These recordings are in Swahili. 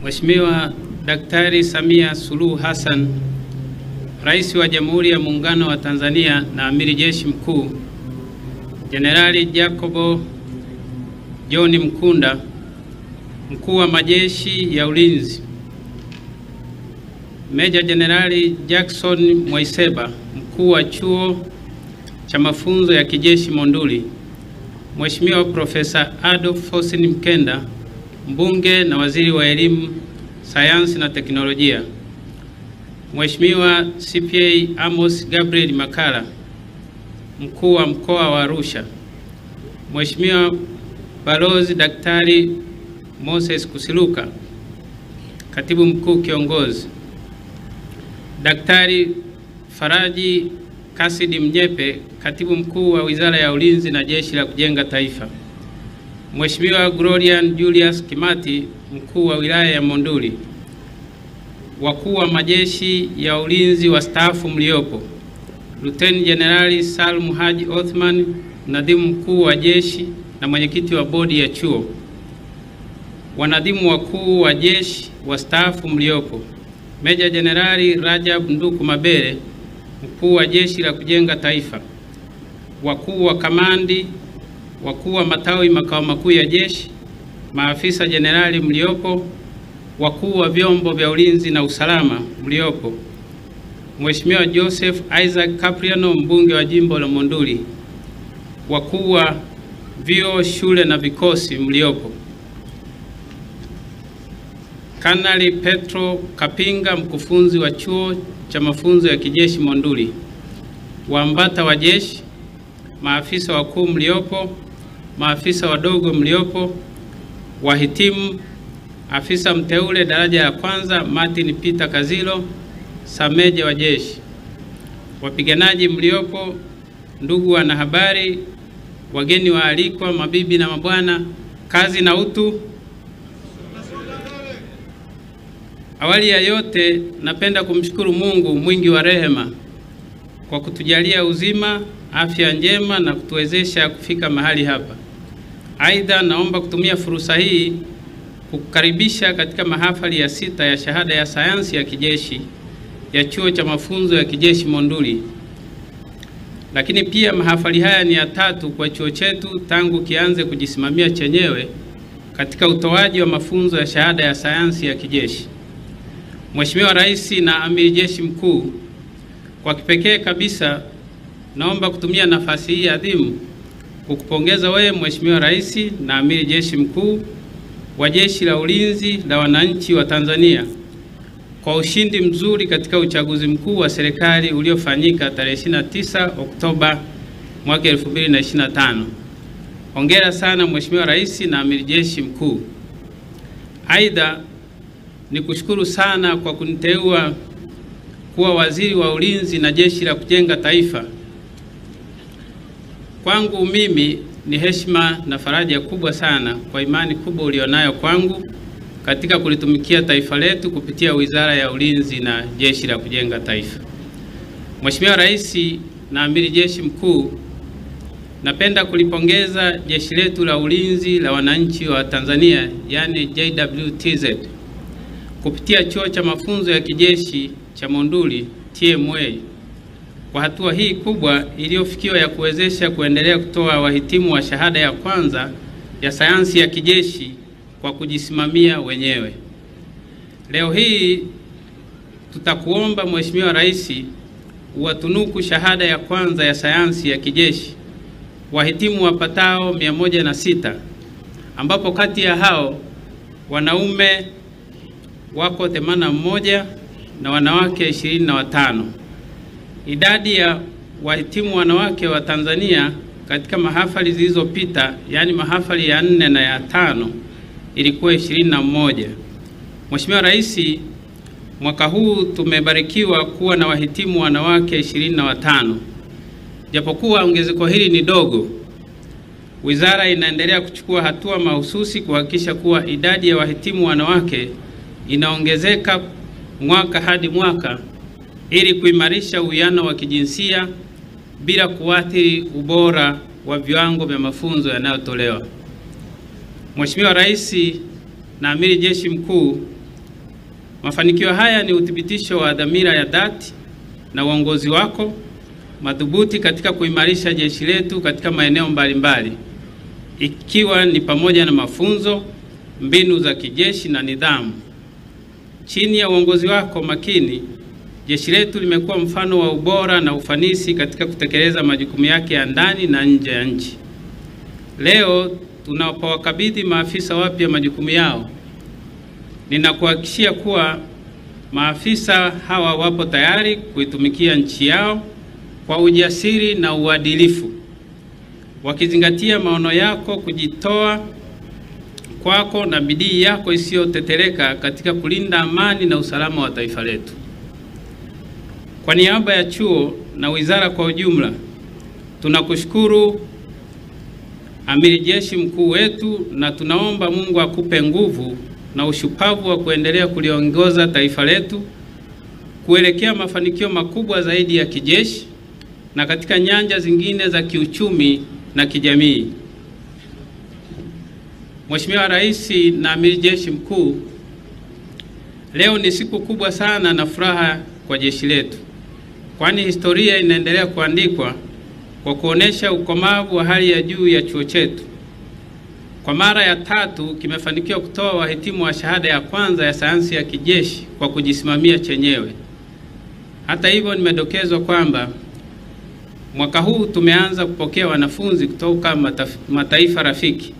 Mheshimiwa Daktari Samia Suluhu Hassan, Rais wa Jamhuri ya Muungano wa Tanzania na Amiri Jeshi Mkuu Jenerali Jacobo John Mkunda, Mkuu wa Majeshi ya Ulinzi, Meja Jenerali Jackson Mwaiseba, Mkuu wa Chuo cha Mafunzo ya Kijeshi Monduli, Mheshimiwa Profesa Adolf Faustin Mkenda, Mbunge na Waziri wa Elimu, Sayansi na Teknolojia, Mheshimiwa CPA Amos Gabriel Makala, Mkuu wa Mkoa wa Arusha, Mheshimiwa Balozi Daktari Moses Kusiluka, Katibu Mkuu Kiongozi, Daktari Faraji Kasidi Mnyepe, Katibu Mkuu wa Wizara ya Ulinzi na Jeshi la Kujenga Taifa, Mheshimiwa Glorian Julius Kimati, Mkuu wa Wilaya ya Monduli, Wakuu wa Majeshi ya Ulinzi wastaafu mliopo, Luteni Jenerali Salum Haji Othman, Mnadhimu Mkuu wa Jeshi na Mwenyekiti wa Bodi ya Chuo, Wanadhimu Wakuu wa Jeshi wastaafu mliopo, Meja Jenerali Rajab Nduku Mabere, Mkuu wa Jeshi la Kujenga Taifa, Wakuu wa Kamandi, Wakuu wa Matawi Makao Makuu ya Jeshi, Maafisa Jenerali mliopo, Wakuu wa Vyombo vya Ulinzi na Usalama mliopo, Mheshimiwa Joseph Isaac Capriano, Mbunge wa Jimbo la Monduli, Wakuu wa Vyuo, Shule na Vikosi mliopo, Kanali Petro Kapinga, Mkufunzi wa Chuo cha Mafunzo ya Kijeshi Monduli, Waambata wa Jeshi, Maafisa wakuu mliopo, Maafisa wadogo mliopo, Wahitimu, Afisa Mteule daraja la kwanza Martin Peter Kazilo, Sameja wa Jeshi, Wapiganaji mliopo, ndugu wanahabari, wageni waalikwa, mabibi na mabwana, kazi na utu. Awali ya yote, napenda kumshukuru Mungu mwingi wa rehema kwa kutujalia uzima, afya njema na kutuwezesha kufika mahali hapa. Aidha, naomba kutumia fursa hii kukukaribisha katika mahafali ya 6 ya shahada ya sayansi ya kijeshi ya Chuo cha Mafunzo ya Kijeshi Monduli. Lakini pia mahafali haya ni ya 3 kwa chuo chetu tangu kianze kujisimamia chenyewe katika utoaji wa mafunzo ya shahada ya sayansi ya kijeshi. Mheshimiwa Rais na Amiri Jeshi Mkuu, kwa kipekee kabisa naomba kutumia nafasi hii adhimu kukupongeza wewe Mheshimiwa Rais na Amiri Jeshi Mkuu wa Jeshi la Ulinzi la Wananchi wa Tanzania kwa ushindi mzuri katika uchaguzi mkuu wa serikali uliofanyika tarehe 29 Oktoba mwaka 2025. Hongera sana Mheshimiwa Rais na Amiri Jeshi Mkuu. Aidha, nikushukuru sana kwa kuniteua kuwa Waziri wa Ulinzi na Jeshi la Kujenga Taifa. Kwangu mimi ni heshima na faraja kubwa sana kwa imani kubwa ulionayo kwangu katika kulitumikia taifa letu kupitia Wizara ya Ulinzi na Jeshi la Kujenga Taifa. Mheshimiwa Rais na Amiri Jeshi Mkuu, napenda kulipongeza jeshi letu la Ulinzi la Wananchi wa Tanzania, yani JWTZ, kupitia Chuo cha Mafunzo ya Kijeshi cha Monduli TMA kwa hatua hii kubwa iliyofikiwa ya kuwezesha kuendelea kutoa wahitimu wa shahada ya kwanza ya sayansi ya kijeshi kwa kujisimamia wenyewe. Leo hii tutakuomba Mheshimiwa Rais uwatunuku shahada ya kwanza ya sayansi ya kijeshi wahitimu wapatao 106, ambapo kati ya hao wanaume wako 81 na wanawake 25. Idadi ya wahitimu wanawake wa Tanzania katika mahafali zilizopita, yani mahafali ya 4 na ya 5, ilikuwa 21. Mheshimiwa Rais, mwaka huu tumebarikiwa kuwa na wahitimu wanawake 25. Japokuwa ongezeko hili ni dogo, wizara inaendelea kuchukua hatua mahususi kuhakikisha kuwa idadi ya wahitimu wanawake inaongezeka mwaka hadi mwaka ili kuimarisha uwiano wa kijinsia bila kuathiri ubora wa viwango vya mafunzo yanayotolewa. Mheshimiwa Rais na Amiri Jeshi Mkuu, Mafanikio haya ni uthibitisho wa dhamira ya dhati na uongozi wako madhubuti katika kuimarisha jeshi letu katika maeneo mbalimbali, ikiwa ni pamoja na mafunzo, mbinu za kijeshi na nidhamu. Chini ya uongozi wako makini, jeshi letu limekuwa mfano wa ubora na ufanisi katika kutekeleza majukumu yake ya ndani na nje ya nchi. Leo tunapowakabidhi maafisa wapya majukumu yao, ninakuhakikishia kuwa maafisa hawa wapo tayari kuitumikia nchi yao kwa ujasiri na uadilifu, wakizingatia maono yako, kujitoa kwako na bidii yako isiyotetereka katika kulinda amani na usalama wa taifa letu. Kwa niaba ya chuo na wizara kwa ujumla, tunakushukuru Amiri Jeshi Mkuu wetu, na tunaomba Mungu akupe nguvu na ushupavu wa kuendelea kuliongoza taifa letu kuelekea mafanikio makubwa zaidi ya kijeshi na katika nyanja zingine za kiuchumi na kijamii. Mheshimiwa Rais na Amiri Jeshi Mkuu, leo ni siku kubwa sana na furaha kwa jeshi letu, kwani historia inaendelea kuandikwa kwa kuonesha ukomavu wa hali ya juu ya chuo chetu. Kwa mara ya 3 kimefanikiwa kutoa wahitimu wa shahada ya kwanza ya sayansi ya kijeshi kwa kujisimamia chenyewe. Hata hivyo, nimedokezwa kwamba mwaka huu tumeanza kupokea wanafunzi kutoka mataifa rafiki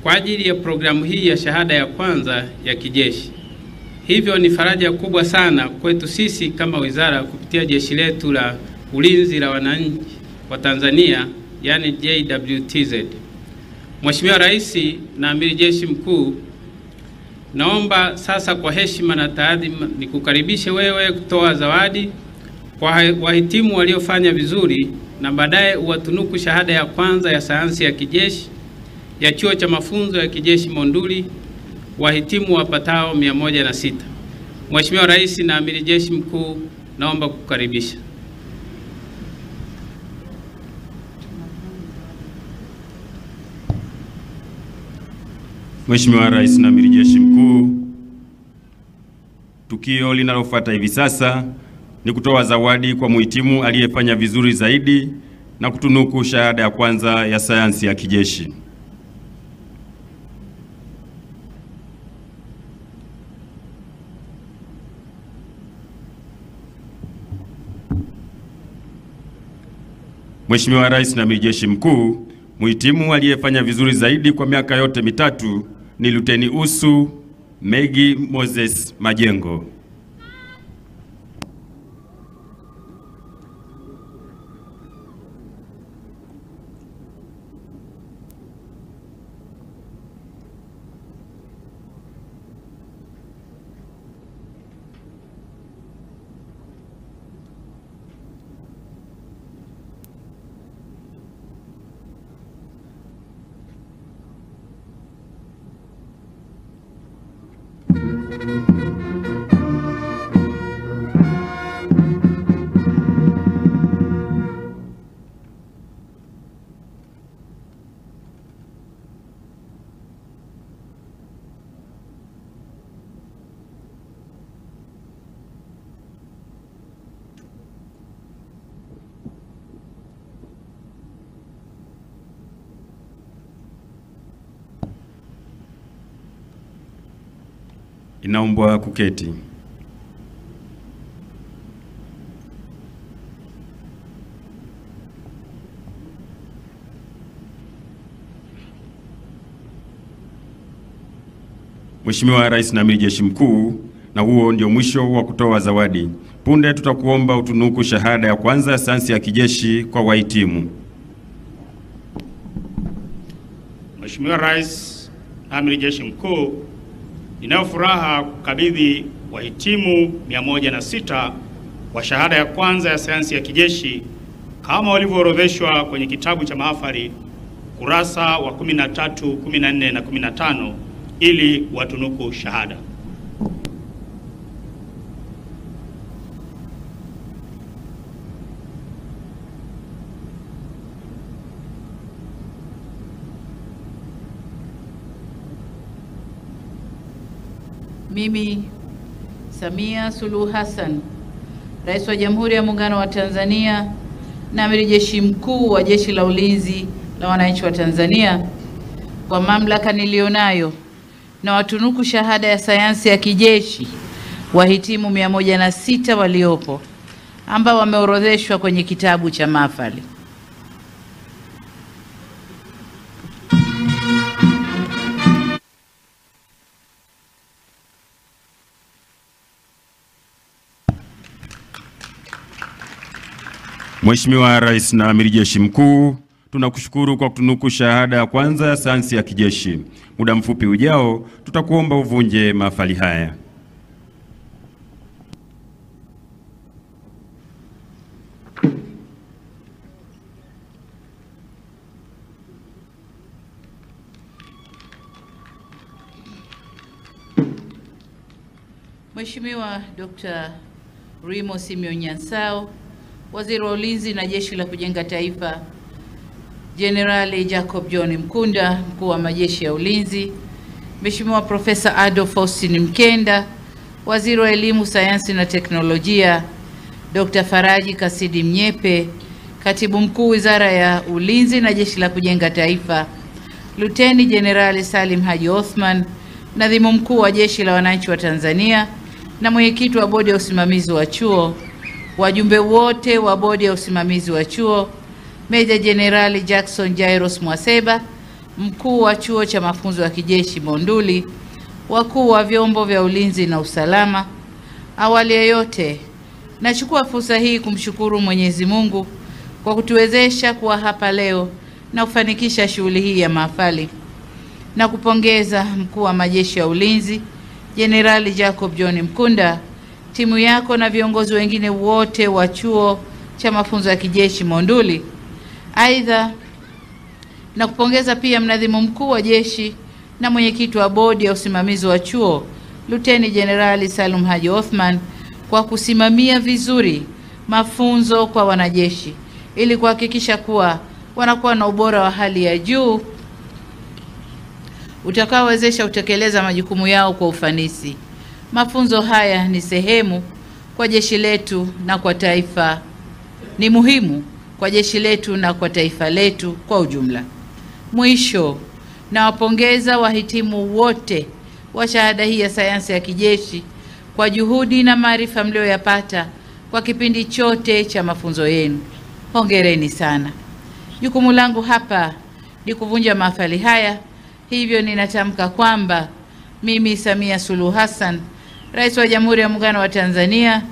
kwa ajili ya programu hii ya shahada ya kwanza ya kijeshi. Hivyo ni faraja kubwa sana kwetu sisi kama wizara kupitia jeshi letu la ulinzi la wananchi wa Tanzania, yani JWTZ. Mheshimiwa Rais na Amiri Jeshi Mkuu, naomba sasa kwa heshima na taadhima nikukaribishe wewe kutoa zawadi kwa wahitimu waliofanya vizuri na baadaye uwatunuku shahada ya kwanza ya sayansi ya kijeshi ya Chuo cha Mafunzo ya Kijeshi Monduli, wahitimu wapatao 106. Mheshimiwa Rais na Amiri Jeshi Mkuu, naomba kukukaribisha. Mheshimiwa Rais na Amiri Jeshi Mkuu, tukio linalofuata hivi sasa ni kutoa zawadi kwa muhitimu aliyefanya vizuri zaidi na kutunuku shahada ya kwanza ya sayansi ya kijeshi. Mheshimiwa Rais na Amiri Jeshi Mkuu, muhitimu aliyefanya vizuri zaidi kwa miaka yote mitatu ni Luteni Usu Megi Moses Majengo. Inaombwa kuketi. Mheshimiwa Rais na Amiri Jeshi Mkuu, na huo ndio mwisho wa kutoa zawadi. Punde tutakuomba utunuku shahada ya kwanza ya sayansi ya kijeshi kwa wahitimu. Mheshimiwa Rais na Amiri Jeshi Mkuu, ninayo furaha kukabidhi wahitimu 106 wa shahada ya kwanza ya sayansi ya kijeshi kama walivyoorodheshwa kwenye kitabu cha mahafali kurasa wa 13, 14 na 15 ili watunuku shahada. Mimi Samia Suluhu Hassan, Rais wa Jamhuri ya Muungano wa Tanzania na Amiri Jeshi Mkuu wa Jeshi la Ulinzi la Wananchi wa Tanzania, kwa mamlaka nilionayo na watunuku shahada ya sayansi ya kijeshi wahitimu 106 waliopo ambao wameorodheshwa kwenye kitabu cha mahafali. Mheshimiwa Rais na Amiri Jeshi Mkuu, tunakushukuru kwa kutunuku shahada ya kwanza ya sayansi ya kijeshi. Muda mfupi ujao tutakuomba uvunje mahafali haya. Mheshimiwa Dr. Rimo Simeon Nyansao, Waziri wa Ulinzi na Jeshi la Kujenga Taifa, Jenerali Jacob John Mkunda, Mkuu wa Majeshi ya Ulinzi, Mheshimiwa Profesa Adolf Faustin Mkenda, Waziri wa Elimu, Sayansi na Teknolojia, Dr. Faraji Kasidi Mnyepe, Katibu Mkuu Wizara ya Ulinzi na Jeshi la Kujenga Taifa, Luteni Jenerali Salim Haji Othman, Nadhimu Mkuu wa Jeshi la Wananchi wa Tanzania na Mwenyekiti wa Bodi ya Usimamizi wa Chuo, wajumbe wote wa Bodi ya Usimamizi wa Chuo, Meja Jenerali Jackson Jairos Mwaseba, Mkuu wa Chuo cha Mafunzo ya Kijeshi Monduli, wakuu wa vyombo vya ulinzi na usalama. Awali ya yote, nachukua fursa hii kumshukuru Mwenyezi Mungu kwa kutuwezesha kuwa hapa leo na kufanikisha shughuli hii ya mahafali, na kupongeza Mkuu wa Majeshi ya Ulinzi Jenerali Jacob John Mkunda, timu yako na viongozi wengine wote wa Chuo cha Mafunzo ya Kijeshi Monduli. Aidha, na kupongeza pia Mnadhimu Mkuu wa Jeshi na Mwenyekiti wa Bodi ya Usimamizi wa Chuo Luteni Jenerali Salim Haji Othman kwa kusimamia vizuri mafunzo kwa wanajeshi ili kuhakikisha kuwa wanakuwa na ubora wa hali ya juu utakaowezesha kutekeleza majukumu yao kwa ufanisi. Mafunzo haya ni sehemu kwa jeshi letu na kwa taifa, ni muhimu kwa jeshi letu na kwa taifa letu kwa ujumla. Mwisho, nawapongeza wahitimu wote wa shahada hii ya sayansi ya kijeshi kwa juhudi na maarifa mlioyapata kwa kipindi chote cha mafunzo yenu. Hongereni sana. Jukumu langu hapa ni kuvunja mahafali haya, hivyo ninatamka kwamba mimi Samia Suluhu Hassan, Rais wa Jamhuri ya Muungano wa Tanzania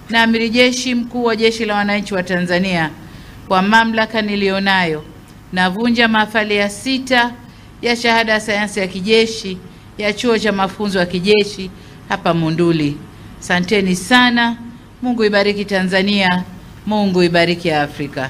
na Amiri Jeshi Mkuu wa Jeshi la Wananchi wa Tanzania, kwa mamlaka nilionayo, navunja mahafali ya 6 ya shahada ya sayansi ya kijeshi ya Chuo cha Mafunzo ya Kijeshi hapa Monduli. Asanteni sana. Mungu ibariki Tanzania. Mungu ibariki Afrika.